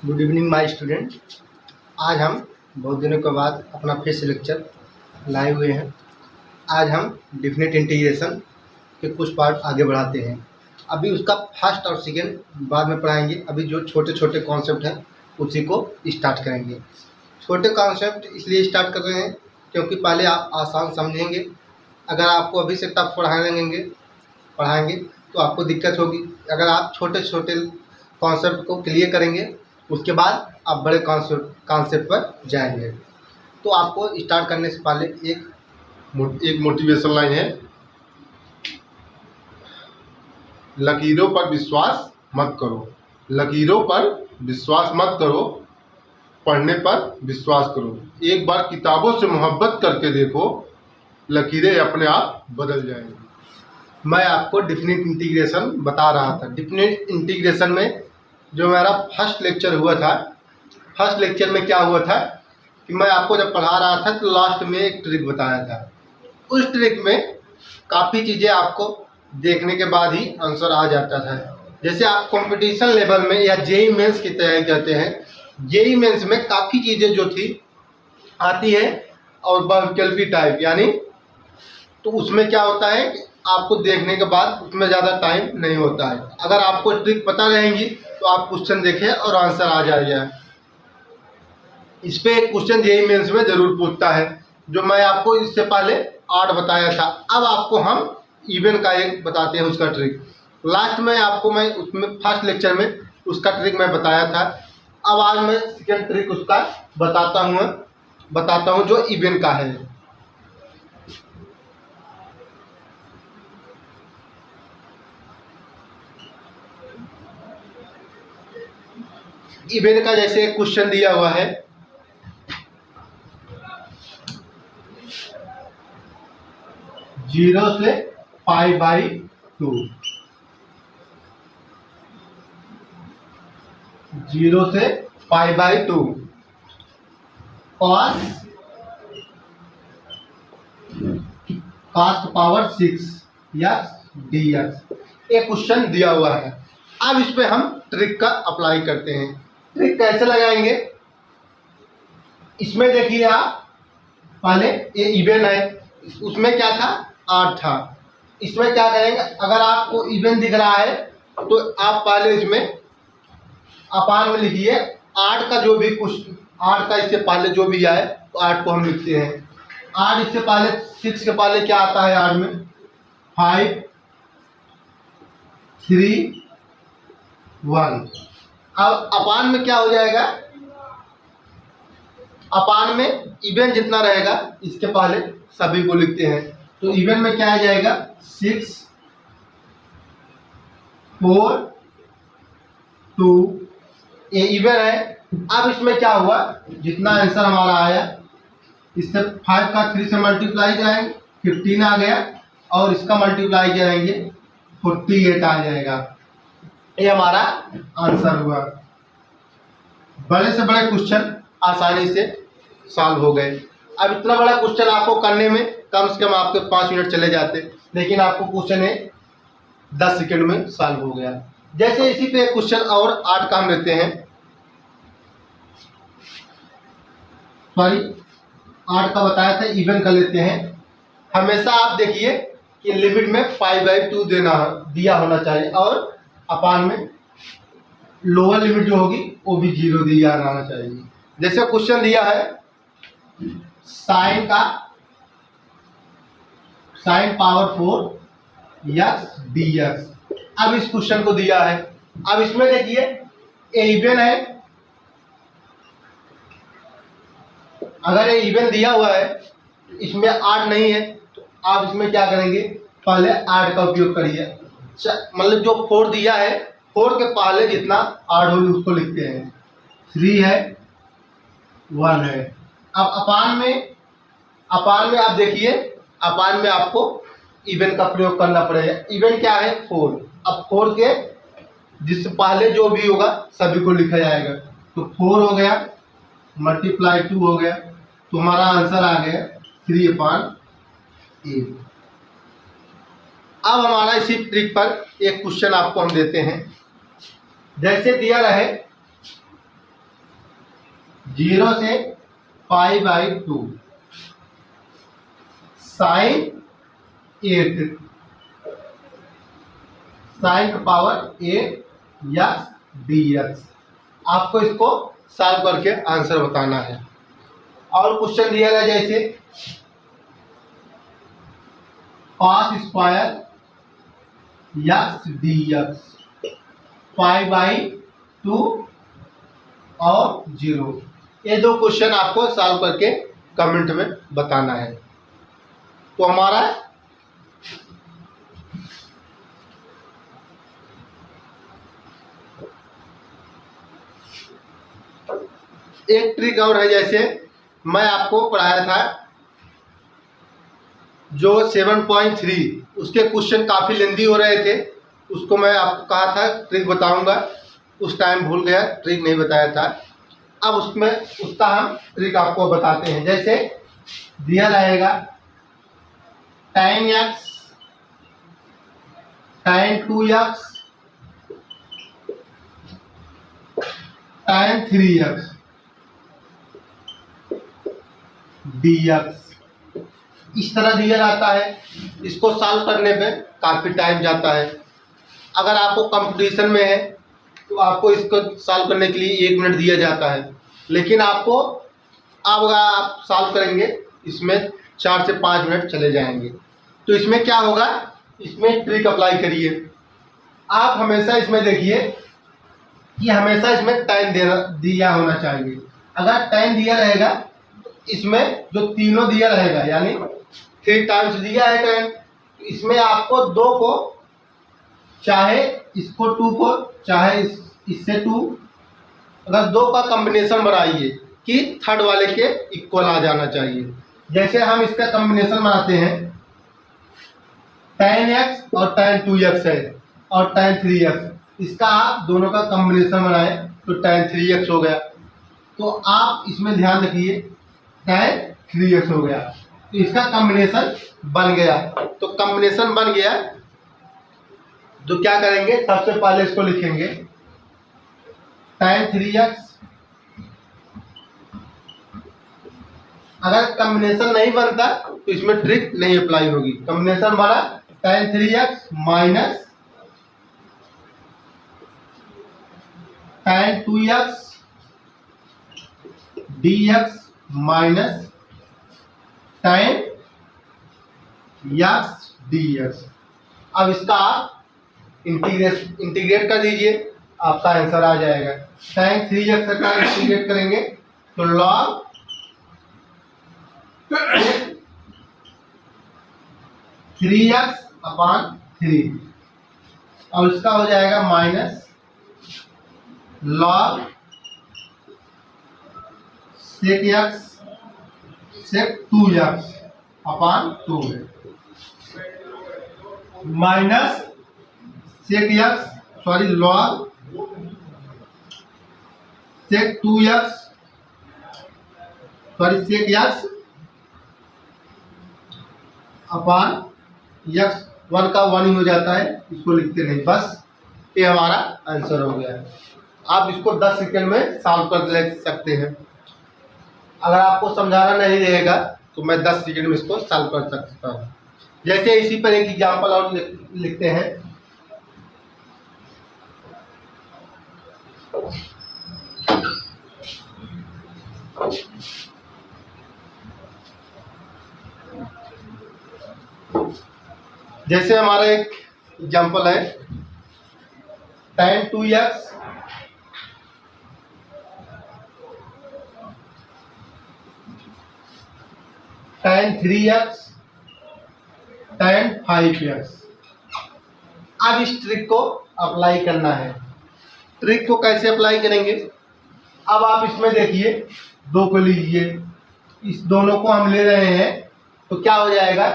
Good evening my student. आज हम बहुत दिनों के बाद अपना फिर से लेक्चर लाए हुए हैं। आज हम डेफिनेट इंटीग्रेशन के कुछ पार्ट आगे बढ़ाते हैं। अभी उसका फर्स्ट और सेकेंड बाद में पढ़ाएंगे। अभी जो छोटे छोटे कॉन्सेप्ट हैं उसी को स्टार्ट करेंगे। छोटे कॉन्सेप्ट इसलिए स्टार्ट कर रहे हैं क्योंकि पहले आप आसान समझेंगे। अगर आपको अभी से टफ पढ़ाएंगे तो आपको दिक्कत होगी। अगर आप छोटे छोटे कॉन्सेप्ट को क्लियर करेंगे उसके बाद आप बड़े कॉन्सेप्ट पर जाएंगे। तो आपको स्टार्ट करने से पहले एक मोटिवेशन लाइन है, लकीरों पर विश्वास मत करो। लकीरों पर विश्वास मत करो, पढ़ने पर विश्वास करो। एक बार किताबों से मोहब्बत करके देखो, लकीरें अपने आप बदल जाएंगी। मैं आपको डेफिनेट इंटीग्रेशन बता रहा था। डेफिनेट इंटीग्रेशन में जो मेरा फर्स्ट लेक्चर हुआ था, फर्स्ट लेक्चर में क्या हुआ था कि मैं आपको जब पढ़ा रहा था तो लास्ट में एक ट्रिक बताया था। उस ट्रिक में काफ़ी चीज़ें आपको देखने के बाद ही आंसर आ जाता था। जैसे आप कंपटीशन लेवल में या जेईई मेंस की तैयारी करते हैं, जेईई मेंस में काफ़ी चीज़ें जो थी आती है और वैकल्पिक टाइप, यानी तो उसमें क्या होता है कि आपको देखने के बाद उसमें ज़्यादा टाइम नहीं होता है। अगर आपको ट्रिक पता रहेंगी तो आप क्वेश्चन देखें और आंसर आ जाएगा। इस पे एक क्वेश्चन जेईई मेंस में ज़रूर पूछता है, जो मैं आपको इससे पहले 8 बताया था। अब आपको हम इवन का एक बताते हैं, उसका ट्रिक। लास्ट में आपको मैं उसमें फर्स्ट लेक्चर में उसका ट्रिक मैं बताया था। अब आज मैं सेकेंड ट्रिक उसका बताता हूँ जो इवन का है। इवन का जैसे एक क्वेश्चन दिया हुआ है, जीरो से π/2, 0 से π/2 cos पावर 6 या dx, ये क्वेश्चन दिया हुआ है। अब इस पे हम ट्रिक का अप्लाई करते हैं। ट्रिक कैसे लगाएंगे, इसमें देखिए आप, पहले ये इवन है, उसमें क्या था 8 था। इसमें क्या करेंगे, अगर आपको इवन दिख रहा है तो आप पहले इसमें अपान में लिखिए 8 का जो भी कुछ 8 का इससे पहले जो भी आए तो 8 को हम लिखते हैं। 8 इससे पहले 6 के पहले क्या आता है 8 में 5 3 1। अब अपान में क्या हो जाएगा, अपान में इवन जितना रहेगा इसके पहले सभी को लिखते हैं। तो इवन में क्या आ जाएगा 6 4 2, ये इवन है। अब इसमें क्या हुआ, जितना आंसर हमारा आया इससे 5 का 3 से मल्टीप्लाई जाएंगे 15 आ गया, और इसका मल्टीप्लाई जाएंगे 48 आ जाएगा। ये हमारा आंसर हुआ। बड़े से बड़े क्वेश्चन आसानी से सॉल्व हो गए। अब इतना बड़ा क्वेश्चन आपको करने में कम से कम आपके 5 मिनट चले जाते, लेकिन आपको क्वेश्चन है 10 सेकंड में सॉल्व हो गया। जैसे इसी पे क्वेश्चन और 8 का हम लेते हैं, सॉरी 8 का बताया था, इवन का लेते हैं। हमेशा आप देखिए कि लिमिट में π/2 दिया होना चाहिए, और अपान में लोअर लिमिट जो होगी वो भी 0 दिया रहना चाहिए। जैसे क्वेश्चन दिया है साइन पावर 4 या dx। अब इस क्वेश्चन को दिया है, अब इसमें देखिए ये इवन है। अगर ये इवन दिया हुआ है, इसमें 8 नहीं है, तो आप इसमें क्या करेंगे, पहले 8 का उपयोग करिए। मतलब जो 4 दिया है, 4 के पहले जितना 8 होगी उसको लिखते हैं। 3 है 1 है। अब अपान में आप देखिए, अपान में आपको इवन का प्रयोग करना पड़ेगा। इवन क्या है 4। अब 4 के जिससे पहले जो भी होगा सभी को लिखा जाएगा। तो 4 हो गया मल्टीप्लाई 2 हो गया, तो हमारा आंसर आ गया 3/8। अब हमारा इसी ट्रिक पर एक क्वेश्चन आपको हम देते हैं। जैसे दिया रहे 0 से π/2 sin 8 sin का पावर 8 या dx। आपको इसको सॉल्व करके आंसर बताना है। और क्वेश्चन दिया गया जैसे cos² x dx π/2 और 0। ये दो क्वेश्चन आपको सॉल्व करके कमेंट में बताना है। तो हमारा एक ट्रिक और है। जैसे मैं आपको पढ़ाया था जो 7.3 उसके क्वेश्चन काफ़ी लेंदी हो रहे थे, उसको मैं आपको कहा था ट्रिक बताऊंगा, उस टाइम भूल गया, ट्रिक नहीं बताया था। अब उसमें उसका हम ट्रिक आपको बताते हैं। जैसे दिया रहेगा tan x tan 2x tan 3x dx, इस तरह दिया जाता है। इसको सॉल्व करने पे काफ़ी टाइम जाता है। अगर आपको कंपटीशन में है तो आपको इसको सॉल्व करने के लिए 1 मिनट दिया जाता है, लेकिन आपको अब अगर आप सॉल्व करेंगे इसमें 4 से 5 मिनट चले जाएंगे। तो इसमें क्या होगा, इसमें ट्रिक अप्लाई करिए। आप हमेशा इसमें देखिए कि हमेशा इसमें tan दिया होना चाहिए। अगर tan दिया रहेगा तो इसमें जो तीनों दिया रहेगा, यानी 3 टाइम्स दिया है tan, इसमें आपको 2 को, चाहे इसको 2 को, चाहे इससे 2, अगर 2 का कॉम्बिनेशन बनाइए कि थर्ड वाले के इक्वल आ जाना चाहिए। जैसे हम इसका कॉम्बिनेशन बनाते हैं, tan x और tan 2x है और tan 3x, इसका आप दोनों का कॉम्बिनेशन बनाएं तो tan 3x हो गया। तो आप इसमें ध्यान रखिए tan 3x हो गया, तो इसका कॉम्बिनेशन बन गया। तो कॉम्बिनेशन बन गया तो क्या करेंगे, सबसे पहले इसको लिखेंगे tan 3x। अगर कॉम्बिनेशन नहीं बनता तो इसमें ट्रिक नहीं अप्लाई होगी। कॉम्बिनेशन बना tan 3x minus tan 2x dx minus tan x dx। अब इसका आप इंटीग्रेट कर दीजिए, आपका आंसर आ जाएगा। tan 3x का इंटीग्रेट करेंगे तो log 3x अपॉन 3, और इसका हो जाएगा minus log sec x sec 2x upon 2 है, minus sec x log sec 2x sec x upon x 1 का 1 ही हो जाता है, इसको लिखते नहीं, बस ये हमारा आंसर हो गया। आप इसको 10 सेकंड में सॉल्व कर ले सकते हैं। अगर आपको समझाना नहीं रहेगा तो मैं 10 सेकंड में इसको सॉल्व कर सकता हूँ। जैसे इसी पर एक एग्जांपल और लिखते हैं। जैसे हमारा एक एग्जांपल है tan 2x tan 3x tan 5x। अब इस ट्रिक को अप्लाई करना है। ट्रिक को कैसे अप्लाई करेंगे, अब आप इसमें देखिए 2 को लीजिए, इस दोनों को हम ले रहे हैं तो क्या हो जाएगा,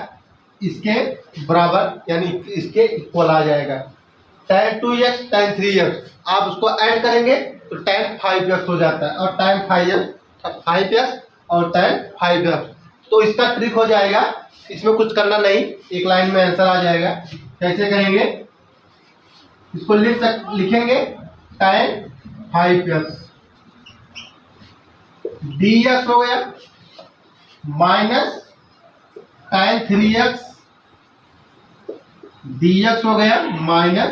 इसके बराबर यानी इसके इक्वल आ जाएगा। tan 2x tan 3x आप उसको ऐड करेंगे तो tan 5x हो जाता है, और tan 5x और tan 5x। तो इसका ट्रिक हो जाएगा, इसमें कुछ करना नहीं, एक लाइन में आंसर आ जाएगा। कैसे कहेंगे, इसको लिखेंगे tan 5x dx हो गया माइनस tan 3x dx हो गया माइनस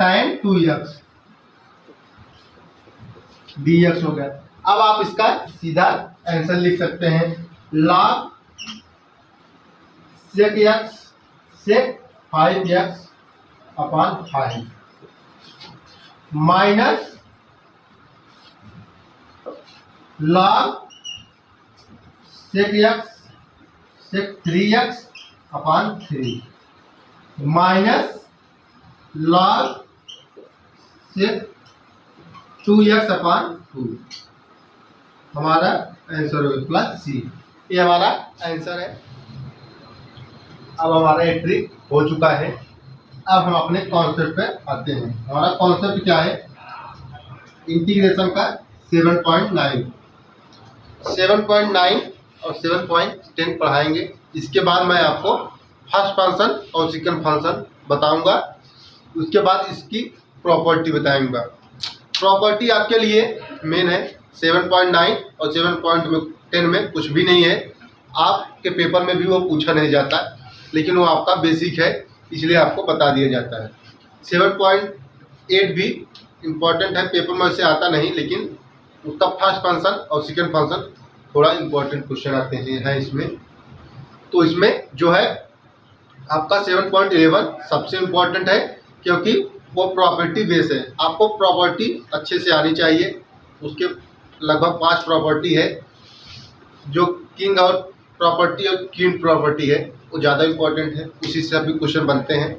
tan 2x dx हो गया। अब आप इसका सीधा आंसर लिख सकते हैं, log sec x sec 5x upon 5 minus log sec x sec 3x upon 3 minus log sec 2x upon 2। हमारा आंसर हो गया प्लस सी। ये हमारा आंसर है। अब हमारा ये ट्रिक हो चुका है। अब हम अपने कॉन्सेप्ट पे आते हैं। हमारा कॉन्सेप्ट क्या है, इंटीग्रेशन का 7.9 और 7.10 पढ़ाएंगे। इसके बाद मैं आपको फर्स्ट फंक्शन और सेकंड फंक्शन बताऊंगा। उसके बाद इसकी प्रॉपर्टी बताऊंगा। प्रॉपर्टी आपके लिए मेन है। 7.9 और 7.10 में कुछ भी नहीं है, आपके पेपर में भी वो पूछा नहीं जाता, लेकिन वो आपका बेसिक है, इसलिए आपको बता दिया जाता है। 7.8 भी इम्पॉर्टेंट है, पेपर में से आता नहीं, लेकिन उसका फर्स्ट फंक्शन और सेकंड फंक्शन थोड़ा इम्पोर्टेंट क्वेश्चन आते हैं इसमें। तो इसमें जो है आपका 7.11 सबसे इम्पोर्टेंट है, क्योंकि वो प्रॉपर्टी बेस है। आपको प्रॉपर्टी अच्छे से आनी चाहिए। उसके लगभग 5 प्रॉपर्टी है, जो किंग और प्रॉपर्टी और क्वीन प्रॉपर्टी है, वो ज़्यादा इम्पोर्टेंट है, उसी से अभी क्वेश्चन बनते हैं।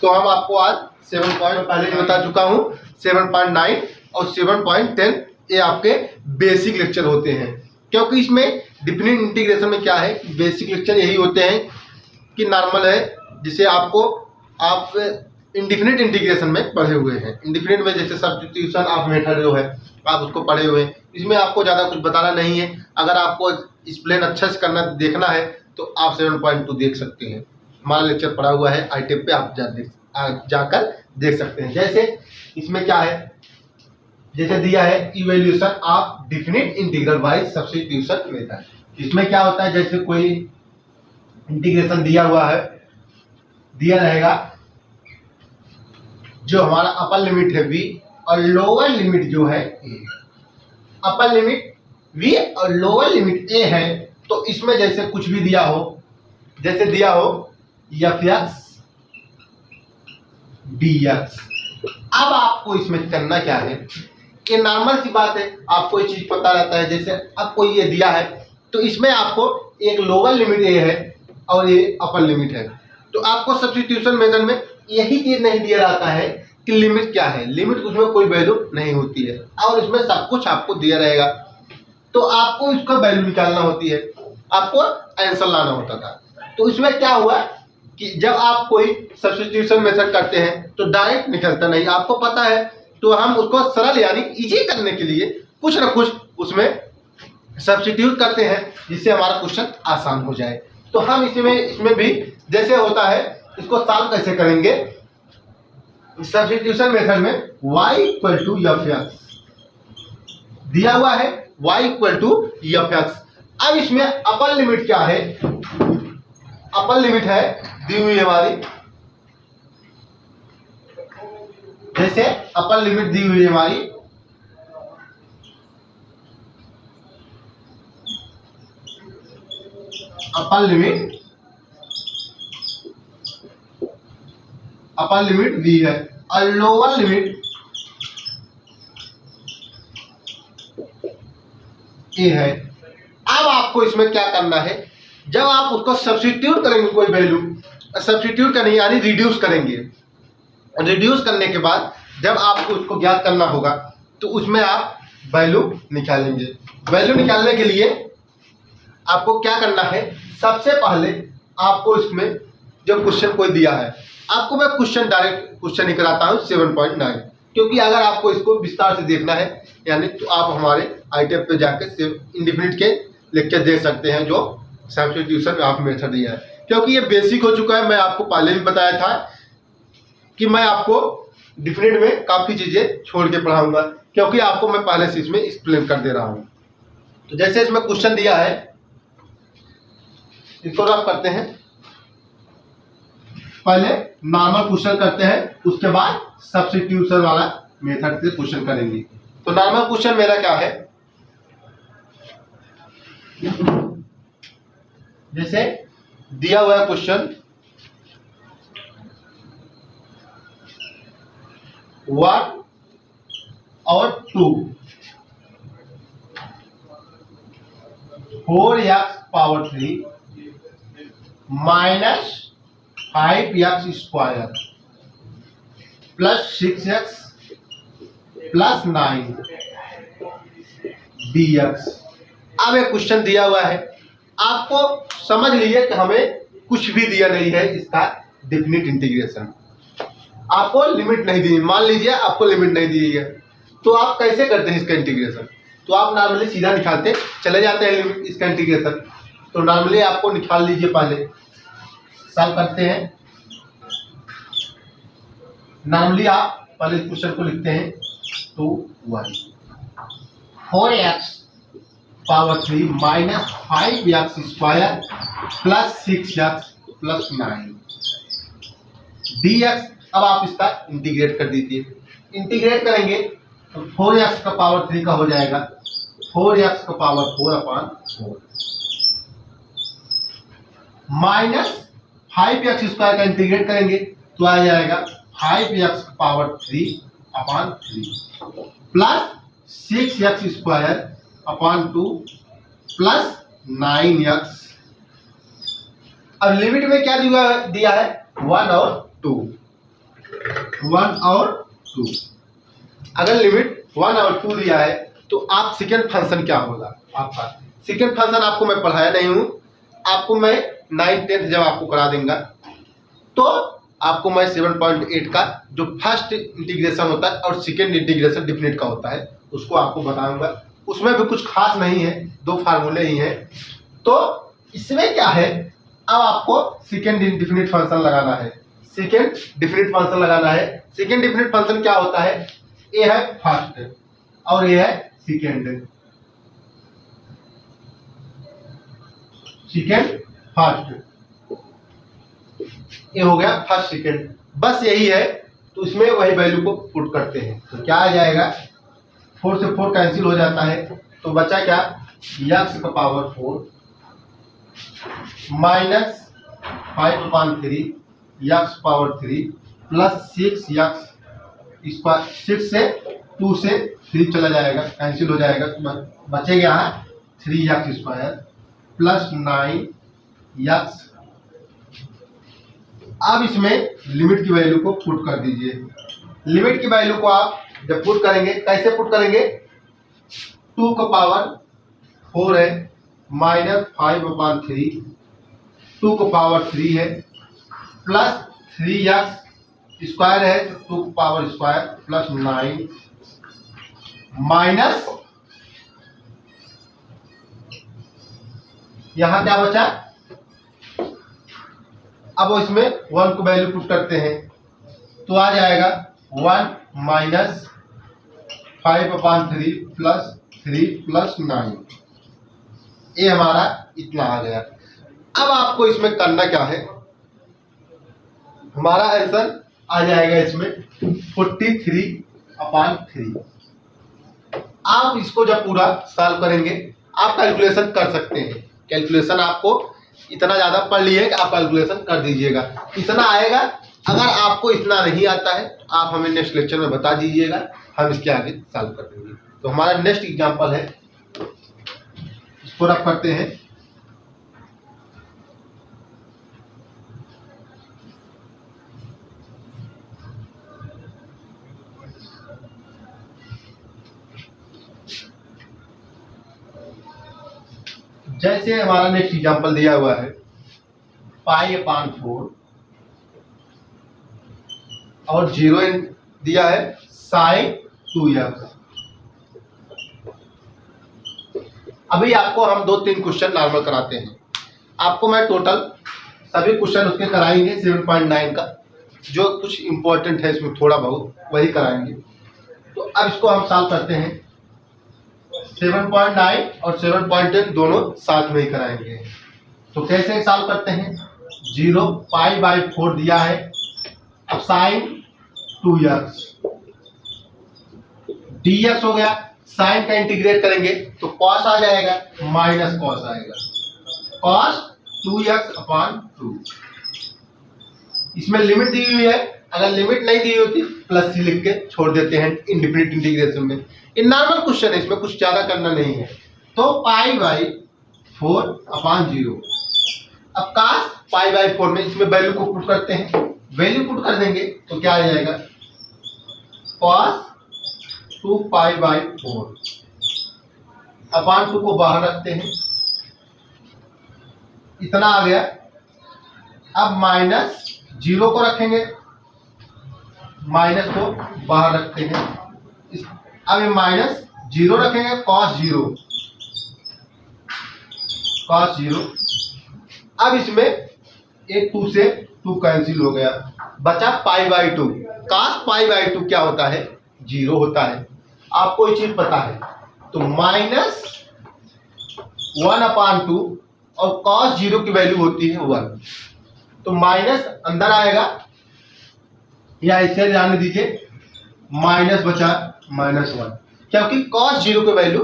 तो हम आपको आज 7 पहले बता चुका हूँ, 7.9 और 7.10 ये आपके बेसिक लेक्चर होते हैं। क्योंकि इसमें डिफिनिट इंटीग्रेशन में क्या है, बेसिक लेक्चर यही होते हैं कि नॉर्मल है, जिसे आप इंडिफिनिट इंटीग्रेशन में पढ़े हुए हैं। इंडिफिनिट में जैसे सब्स्टिट्यूशन ऑफ मेथड जो है आप उसको पढ़े हुए हैं। इसमें आपको ज़्यादा कुछ बताना नहीं है। अगर आपको एक्सप्लेन अच्छे से करना देखना है तो आप 7.2 देख सकते हैं। हमारा लेक्चर पढ़ा हुआ है iTab पे, आप जाकर देख सकते हैं। जैसे इसमें क्या है, जैसे दिया है evaluation of definite integral by substitution method. इसमें क्या होता है, जैसे कोई इंटीग्रेशन दिया हुआ है, दिया रहेगा जो हमारा अपर लिमिट है v और लोअर लिमिट जो है a। अपर लिमिट v और लोअर लिमिट a है, तो इसमें जैसे कुछ भी दिया हो, जैसे दिया हो f(x) dx। अब आपको इसमें करना क्या है, ये नॉर्मल सी बात है, आपको ये चीज पता रहता है। जैसे अब कोई ये दिया है, तो इसमें आपको एक लोअर लिमिट a है और ये अपर लिमिट है। तो आपको सब्स्टिट्यूशन मेथड में यही चीज नहीं दिया जाता है कि लिमिट क्या है, लिमिट उसमें कोई वैल्यू नहीं होती है, और इसमें सब कुछ आपको दिया रहेगा। तो आपको इसका वैल्यू निकालना होती है, आपको आंसर लाना होता था। तो इसमें क्या हुआ कि जब आप कोई सब्स्टिट्यूशन मेथड करते हैं तो डायरेक्ट निकलता नहीं, आपको पता है। तो हम उसको सरल यानी इजी करने के लिए कुछ ना कुछ उसमें सब्स्टिट्यूट करते हैं, जिससे हमारा क्वेश्चन आसान हो जाए। तो हम इसमें भी जैसे होता है, इसको सॉल्व कैसे करेंगे, सब्स्टिट्यूशन मेथड में y = f(x) दिया हुआ है, y = f(x). अब इसमें अपर लिमिट क्या है, अपर लिमिट है दी हुई हमारी, जैसे अपर लिमिट दी हुई हमारी अपर लिमिट v है और लोअर लिमिट a है। अब आपको इसमें क्या करना है, जब आप उसको सब्स्टिट्यूट करेंगे, कोई वैल्यू सब्स्टिट्यूट करेंगे यानी रिड्यूस करेंगे। रिड्यूस करने के बाद जब आपको उसको ज्ञात करना होगा, तो उसमें आप वैल्यू निकालेंगे। वैल्यू निकालने के लिए आपको क्या करना है, सबसे पहले आपको इसमें जो क्वेश्चन कोई दिया है, आपको मैं डायरेक्ट क्वेश्चन ही कराता हूँ 7.9, क्योंकि अगर आपको इसको विस्तार से देखना है यानी तो आप हमारे iTab पे जाकर इंडिफिनिट के लेक्चर देख सकते हैं, जो सब्स्टिट्यूशन ऑफ मेथड दिया है। क्योंकि ये बेसिक हो चुका है। मैं आपको पहले भी बताया था कि मैं आपको डिफरेंट में काफ़ी चीज़ें छोड़ के पढ़ाऊंगा, क्योंकि आपको मैं पहले से इसमें एक्सप्लेन कर दे रहा हूँ। तो जैसे इसमें क्वेश्चन दिया है, इसको रफ करते हैं। पहले नॉर्मल क्वेश्चन करते हैं, उसके बाद सब्स्टिट्यूशन वाला मेथड से क्वेश्चन करेंगे। तो नॉर्मल क्वेश्चन मेरा क्या है, जैसे दिया हुआ है क्वेश्चन 1 और 2, 4x³ minus 5x² plus 6x plus 9 dx। अब एक क्वेश्चन दिया हुआ है, आपको समझ लीजिए कि हमें कुछ भी दिया नहीं है इसका डेफिनिट इंटीग्रेशन, आपको लिमिट नहीं दी। मान लीजिए आपको लिमिट नहीं दी है, तो आप कैसे करते हैं इसका इंटीग्रेशन? तो आप नॉर्मली सीधा निकालते चले जाते हैं लिमिट इसका इंटीग्रेशन। तो नॉर्मली आपको निकाल लीजिए, पहले सॉल्व करते हैं। नॉर्मली आप पहले क्वेश्चन को लिखते हैं, तो 4x³ minus 5x² plus 6x plus 9 dx। अब आप इसका इंटीग्रेट कर दीजिए। इंटीग्रेट करेंगे तो 4x³ का हो जाएगा 4x⁴/4 माइनस 5x² का इंटीग्रेट करेंगे तो आ जाएगा 5x⁴/3 plus 6x²/2 plus 9x। अब लिमिट में क्या दिया है 1 और 2। अगर लिमिट 1 और 2 दिया है तो आप सेकेंड फंक्शन क्या होगा आपका? सेकेंड फंक्शन आपको मैं पढ़ाया नहीं हूँ, आपको मैं 9th 10th जब आपको करा दूंगा तो आपको मैं 7.8 का जो फर्स्ट इंटीग्रेशन होता है और सेकेंड इंटीग्रेशन डिफिनिट का होता है उसको आपको बताऊंगा। उसमें भी कुछ खास नहीं है, 2 फार्मूले ही हैं। तो इसमें क्या है, अब आपको सेकेंड डिफिनिट फंक्शन लगाना है। सेकेंड डिफिनिट फंक्शन लगाना है। सेकेंड डिफिनिट फंक्शन क्या होता है, ये है फर्स्ट और ये है सेकेंड। सेकेंड फर्स्ट, ये हो गया फर्स्ट सेकेंड, बस यही है। तो इसमें वही वैल्यू को पुट करते हैं तो क्या आ जाएगा, 4 से 4 कैंसिल हो जाता है तो बचा क्या, x⁴ minus 5/3 x⁴ plus 6x²। 6 से 2 से 3 चला जाएगा, कैंसिल हो जाएगा तो बचेगा यहाँ 3x² प्लस 9x। अब इसमें लिमिट की वैल्यू को पुट कर दीजिए। लिमिट की वैल्यू को आप जब पुट करेंगे, कैसे पुट करेंगे, 2⁴ है माइनस 5/3 2⁴ है प्लस 3x² है तो 2² प्लस 9 माइनस यहां क्या बचा। अब इसमें 1 को वैल्यू पुट करते हैं तो आ जाएगा 1 माइनस 5/3 प्लस 3 प्लस 9। ये हमारा इतना आ गया। अब आपको इसमें करना क्या है, हमारा आंसर आ जाएगा इसमें 43/3। आप इसको जब पूरा सॉल्व करेंगे आप कैलकुलेशन कर सकते हैं। कैलकुलेशन आपको इतना ज़्यादा पढ़ लिए कि आप कैलकुलेशन कर दीजिएगा, इतना आएगा। अगर आपको इतना नहीं आता है तो आप हमें नेक्स्ट लेक्चर में बता दीजिएगा, हम इसके आगे सॉल्व कर देंगे। तो हमारा नेक्स्ट एग्जांपल है, इसको रख करते हैं। जैसे हमारा नेक्स्ट एग्जांपल दिया हुआ है π/4 और 0 दिया है sin 2x। अभी आपको हम 2-3 क्वेश्चन नॉर्मल कराते हैं। आपको मैं टोटल सभी क्वेश्चन उसके कराएंगे 7.9 का, जो कुछ इम्पोर्टेंट है इसमें थोड़ा बहुत वही कराएंगे। तो अब इसको हम सॉल्व करते हैं। 7.9 और 7.10 दोनों साथ में ही कराएंगे। तो कैसे सॉल्व करते हैं? 0 π/4 दिया है, अब साइन 2x dx हो गया, साइन का इंटीग्रेट करेंगे तो कॉस आ जाएगा, माइनस कॉस आएगा, कॉस 2x/2। इसमें लिमिट दी हुई है, अगर लिमिट नहीं दी होती प्लस सी लिख के छोड़ देते हैं इंडिफिनिट इंटीग्रेशन में। ये नॉर्मल क्वेश्चन है, इसमें कुछ ज्यादा करना नहीं है। तो π/4/0। अब cos π/4 में इसमें वैल्यू को पुट करते हैं, वैल्यू पुट कर देंगे तो क्या आ जाएगा, cos 2π/4/2 को बाहर रखते हैं, इतना आ गया। अब माइनस 0 को रखेंगे, माइनस को बाहर रखते हैं, अब ये माइनस 0 रखेंगे, cos 0। अब इसमें एक 2 से 2 कैंसिल हो गया, बचा π/2। cos π/2 क्या होता है? 0 होता है, आपको ये चीज पता है। तो -1/2 और cos 0 की वैल्यू होती है 1, तो माइनस अंदर आएगा या इसे जाने दीजिए, माइनस बचा -1, क्योंकि cos 0 की वैल्यू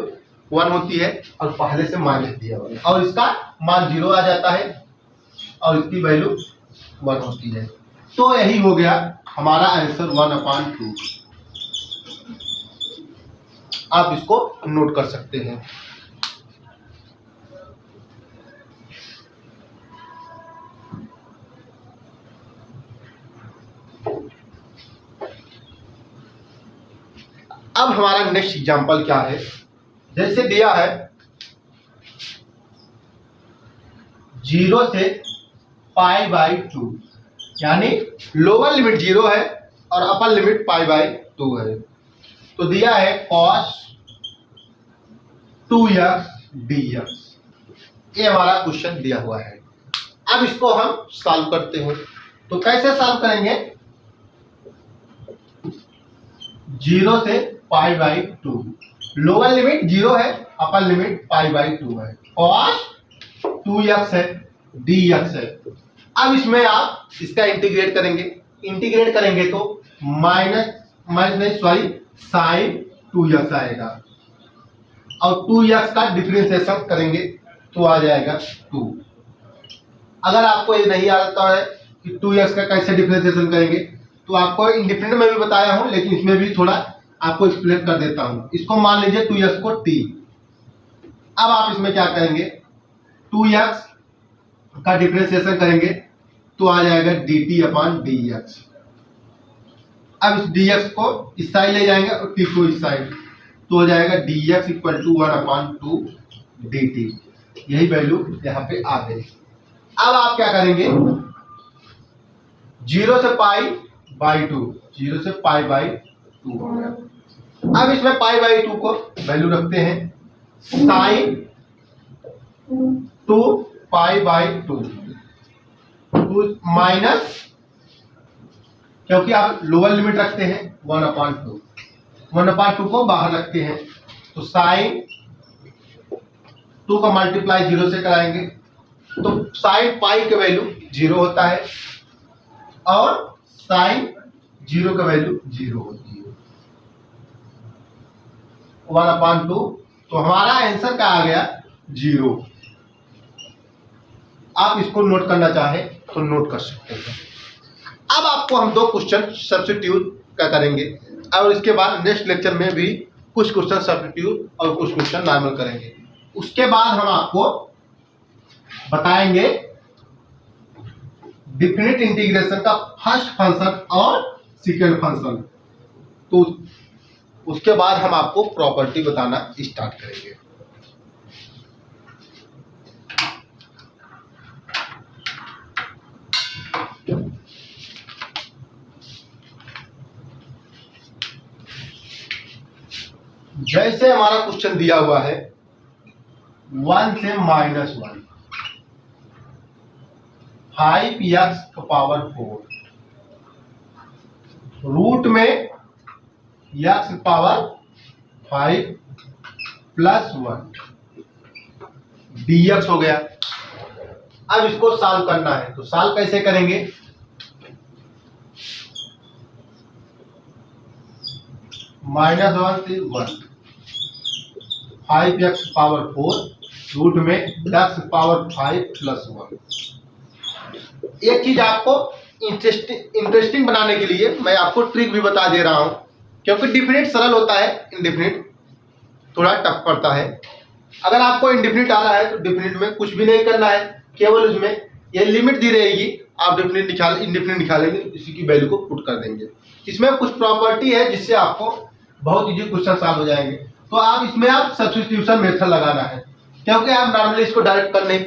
1 होती है और पहले से माइनस दिया हुआ है और इसका मान 0 आ जाता है और इसकी वैल्यू 1 होती है। तो यही हो गया हमारा आंसर 1/2। आप इसको नोट कर सकते हैं। अब हमारा नेक्स्ट एग्जांपल क्या है, जैसे दिया है 0 से π/2, यानी लोअर लिमिट 0 है और अपर लिमिट π/2 है। तो दिया है cos 2x dx, ये हमारा क्वेश्चन दिया हुआ है। अब इसको हम सॉल्व करते हैं। तो कैसे सॉल्व करेंगे? 0 से π/2, लोअर लिमिट 0 है, अपर लिमिट π/2 है, cos 2x है, dx है। अब इसमें आप इसका इंटीग्रेट करेंगे तो sin 2x आएगा और 2x का डिफरेंशिएशन करेंगे तो आ जाएगा 2। अगर आपको ये नहीं आता है कि 2x का कैसे डिफरेंशिएशन करेंगे, तो आपको इंडिपेंडेंट में भी बताया हूं, लेकिन इसमें भी थोड़ा आपको एक्सप्लेन कर देता हूं। इसको मान लीजिए 2x को t। अब आप इसमें क्या करेंगे, 2x का डिफरेंशिएशन करेंगे तो आ जाएगा dt/dx। अब इस dx को इस साइड ले जाएंगे और t को इस साइड, तो हो जाएगा dx = 1/2 dt। यही वैल्यू यहाँ पे आ गई। अब आप क्या करेंगे, 0 से π/2 हो गया। अब इसमें π/2 को वैल्यू रखते हैं, sin 2π/2 माइनस, क्योंकि आप लोअर लिमिट रखते हैं 1/2 को बाहर रखते हैं, तो sin 2 का मल्टीप्लाई 0 से कराएंगे तो sin पाई का वैल्यू 0 होता है और sin 0 का वैल्यू 0 होती है, 1/2। तो हमारा आंसर क्या आ गया, 0। आप इसको नोट करना चाहें तो नोट कर सकते हैं। अब आपको हम 2 क्वेश्चन सब्स्टिट्यूट का करेंगे और इसके बाद नेक्स्ट लेक्चर में भी कुछ क्वेश्चन सब्स्टिट्यूट और कुछ क्वेश्चन नॉर्मल करेंगे। उसके बाद हम आपको बताएंगे डिफिनिट इंटीग्रेशन का फर्स्ट फंक्शन और सेकंड फंक्शन। तो उसके बाद हम आपको प्रॉपर्टी बताना स्टार्ट करेंगे। जैसे हमारा क्वेश्चन दिया हुआ है 1 से -1, 5x⁴ रूट में x⁴ + 1 dx हो गया। अब इसको सॉल्व करना है, तो सॉल्व कैसे करेंगे? -1 से 1 5x⁴ रूट में x⁴ + 1। एक चीज आपको इंटरेस्टिंग बनाने के लिए मैं आपको ट्रिक भी बता दे रहा हूं, क्योंकि डिफिनिट सरल होता है, इंडिफिनिट थोड़ा टफ पड़ता है। अगर आपको इंडिफिनिट आ रहा है तो डिफिनिट में कुछ भी नहीं करना है, केवल उसमें ये लिमिट दी रहेगी, आप इंडिफिनिट निकालेंगे, इसी की वैल्यू को पुट कर देंगे। इसमें कुछ प्रॉपर्टी है जिससे आपको बहुत इजी क्वेश्चन सॉल्व हो जाएंगे। तो आप इसमें सब्स्टिट्यूशन मेथड लगाना है, क्योंकि आप नॉर्मली इसको डायरेक्ट कर नहीं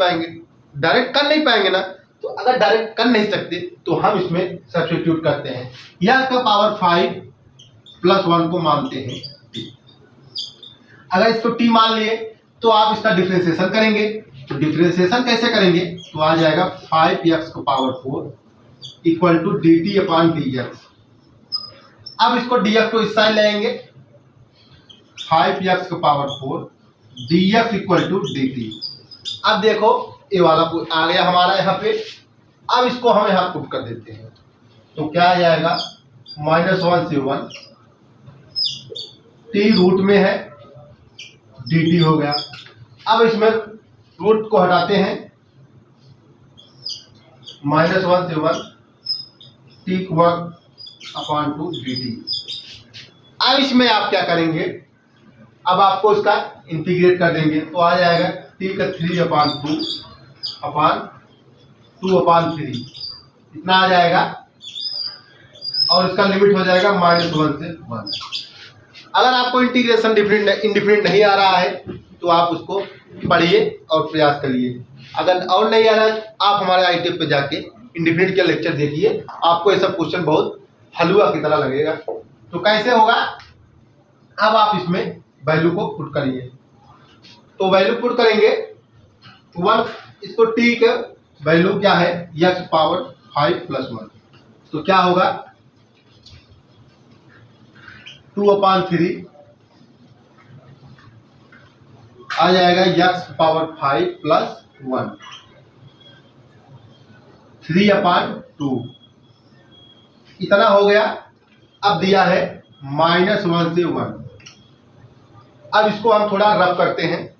पाएंगे ना। तो अगर डायरेक्ट कर नहीं सकते तो हम इसमें सब्स्टिट्यूट करते हैं। x⁴ + 1 को मानते हैं t। अगर इसको t मान लिए तो आप इसका डिफरेंशिएशन करेंगे। तो डिफरेंशिएशन कैसे करेंगे? तो आ जाएगा 5x⁴ = dt/dx। अब इसको dx को इस साइड लाएंगे, 5x⁴ dx = dt। अब देखो ये वाला आ गया हमारा यहाँ पे। अब इसको हम यहाँ पुट कर देते हैं, तो क्या आ जाएगा? -1 से 1 t रूट में है dt हो गया। अब इसमें रूट को हटाते हैं, -1 से 1 t² dt। अब इसमें आप क्या करेंगे? अब आपको इसका इंटीग्रेट कर देंगे, तो आ जाएगा t⁴/2/3 इतना आ जाएगा, और इसका लिमिट हो जाएगा -1 से 1। अगर आपको इंटीग्रेशन इंडिफिनिट नहीं आ रहा है तो आप उसको पढ़िए और प्रयास करिए। अगर और नहीं आ रहा है आप हमारे ITF पे जाके इंडिफिनिट के लेक्चर देखिए, आपको ये सब क्वेश्चन बहुत हलवा की तरह लगेगा। तो कैसे होगा? अब आप इसमें वैल्यू को पुट करिए, तो वैल्यू पुट करेंगे 1, इसको t का वैल्यू क्या है? x⁴ + 1। तो क्या होगा? 2/3 आ जाएगा x⁴ + 1 3/2 इतना हो गया। अब दिया है -1 से 1। अब इसको हम थोड़ा रफ करते हैं,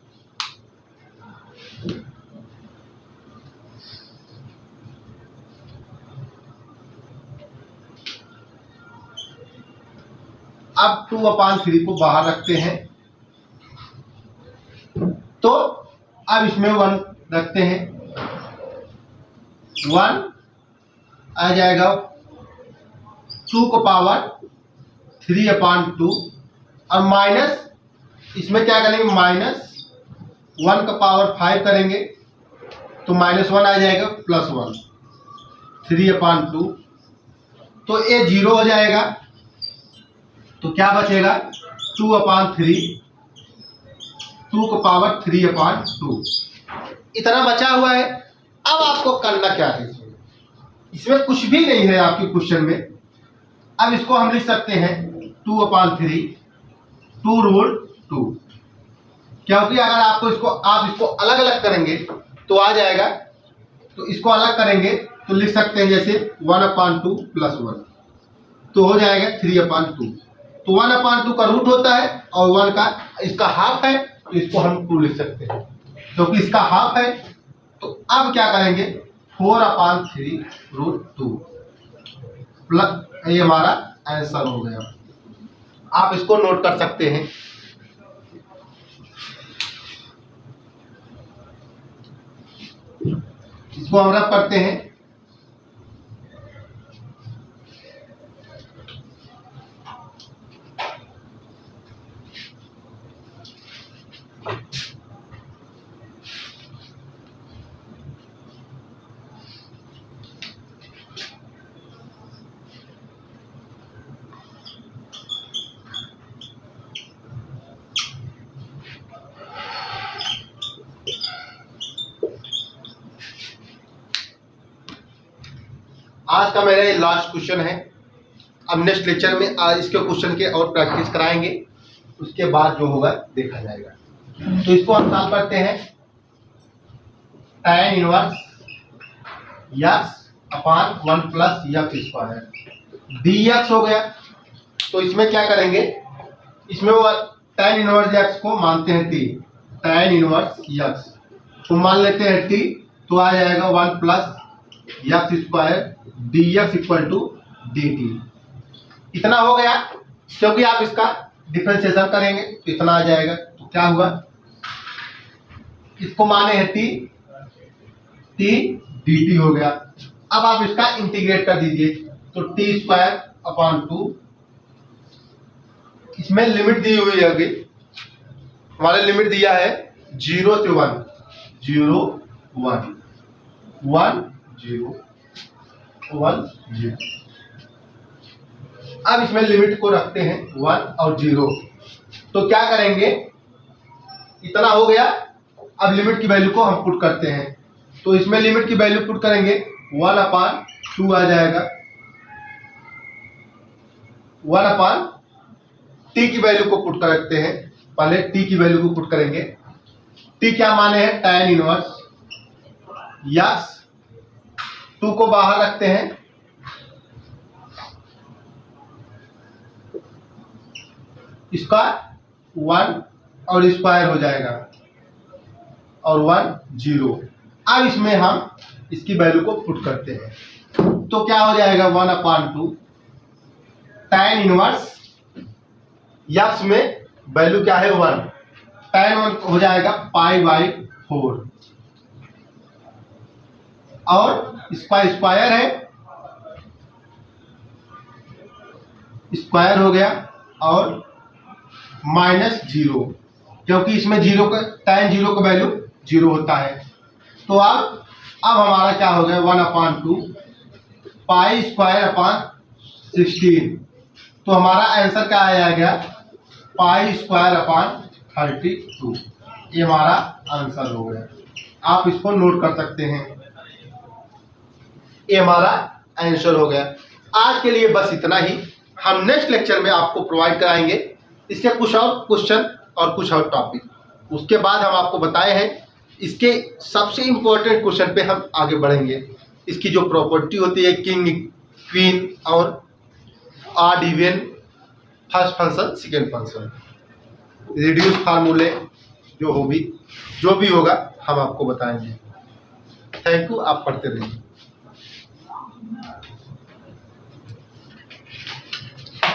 अब 2/3 को बाहर रखते हैं, तो अब इसमें 1 रखते हैं, 1 आ जाएगा 2/3/2 और माइनस इसमें क्या करेंगे? -1/5 करेंगे, तो -1 आ जाएगा +1 3/2, तो ये 0 हो जाएगा। तो क्या बचेगा? 2/3 2/3/2 इतना बचा हुआ है। अब आपको करना क्या है? इसमें कुछ भी नहीं है आपके क्वेश्चन में। अब इसको हम लिख सकते हैं 2/3 2√2, क्योंकि अगर आप इसको अलग अलग करेंगे तो आ जाएगा। तो इसको अलग करेंगे तो लिख सकते हैं जैसे 1/2 + 1, तो हो जाएगा 3/2। तो 1/2 का रूट होता है और 1 का इसका हाफ है, तो इसको हम 2 लिख सकते हैं, क्योंकि इसका हाफ है। तो अब क्या करेंगे? 4/3√2 प्लस, ये हमारा आंसर हो गया। आप इसको नोट कर सकते हैं। इसको हम रब करते हैं, आज का मेरा ये लास्ट क्वेश्चन है। अब नेक्स्ट लेक्चर में इसके क्वेश्चन के और प्रैक्टिस कराएंगे, उसके बाद जो होगा देखा जाएगा। तो इसको हम सॉल्व करते हैं। tan इनवर्स x अपान 1 प्लस x स्क्वायर dx हो गया। तो इसमें क्या करेंगे, इसमें वो tan इनवर्स x को मानते हैं t, tan इनवर्स x तो मान लेते हैं t, तो आ जाएगा 1 plus x square dx equal to dt। इतना हो गया, क्योंकि आप इसका डिफरेंशिएशन करेंगे तो इतना आ जाएगा। तो क्या हुआ, इसको माने हैं t dt हो गया। अब आप इसका इंटीग्रेट कर दीजिए, तो t स्क्वायर अपॉन 2, इसमें लिमिट दी हुई है, अभी हमारे लिमिट दिया है 0 से 1, 0 1 1 0 1 0। अब इसमें लिमिट को रखते हैं 1 और 0। तो क्या करेंगे, इतना हो गया। अब लिमिट की वैल्यू को हम पुट करते हैं, तो इसमें लिमिट की वैल्यू पुट करेंगे 1 अपान 2 आ जाएगा। 1 अपान t की वैल्यू को पुट करते हैं, पहले t की वैल्यू को पुट करेंगे। t क्या माने हैं, tan इनवर्स x, 2 को बाहर रखते हैं, इसका 1 और स्क्वायर हो जाएगा और 1 0। अब इसमें हम इसकी वैल्यू को पुट करते हैं, तो क्या हो जाएगा 1 अपान 2 tan इनवर्स x में वैल्यू क्या है 1, tan 1 हो जाएगा पाई बाई 4 और इसका स्क्वायर है, स्क्वायर हो गया और -0, क्योंकि इसमें 0 का tan 0 का वैल्यू 0 होता है। तो अब हमारा क्या हो गया 1 अपान 2 पाई स्क्वायर अपान 16। तो हमारा आंसर क्या आ गया, पाई स्क्वायर अपान 32। ये हमारा आंसर हो गया, आप इसको नोट कर सकते हैं। ये हमारा आंसर हो गया। आज के लिए बस इतना ही। हम नेक्स्ट लेक्चर में आपको प्रोवाइड कराएंगे इसके कुछ और क्वेश्चन और कुछ और टॉपिक। उसके बाद हम आपको बताए हैं इसके सबसे इम्पोर्टेंट क्वेश्चन पे हम आगे बढ़ेंगे। इसकी जो प्रॉपर्टी होती है किंग, क्वीन और odd even, first function, second function, reduce फार्मूले, जो भी होगा हम आपको बताएंगे। थैंक यू, आप पढ़ते रहिए।